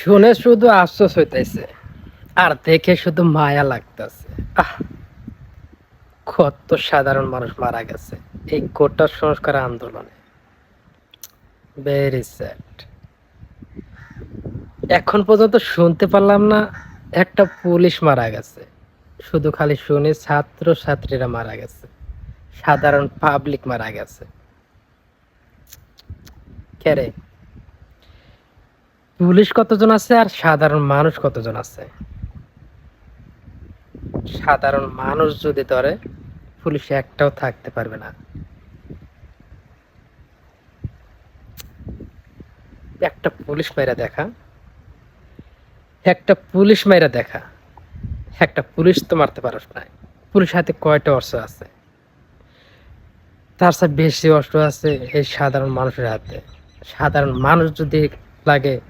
শুনে শুধু আফসোস হইতেছে আর দেখে শুধু মায়া লাগতেছে। আহ, কত সাধারণ মানুষ মারা গেছে এই কোটা সংস্কার আন্দোলনে। Very sad. এখন পর্যন্ত শুনতে পারলাম না একটা পুলিশ মারা গেছে, শুধু খালি শুনি ছাত্র ছাত্রীরা মারা গেছে, সাধারণ পাবলিক মারা গেছে। কেরে, পুলিশ কতজন আছে আর সাধারণ মানুষ কতজন আছে? সাধারণ মানুষ যদি ধরে, পুলিশ একটাও থাকতে পারবে না। একটা পুলিশ মাইরা দেখা, একটা পুলিশ মাইরা দেখা, একটা পুলিশ তো মারতে পারস না। পুলিশ হাতে কয়টা অস্ত্র আছে? তার চেয়ে বেশি অস্ত্র আছে এই সাধারণ মানুষের হাতে। সাধারণ মানুষ যদি লাগে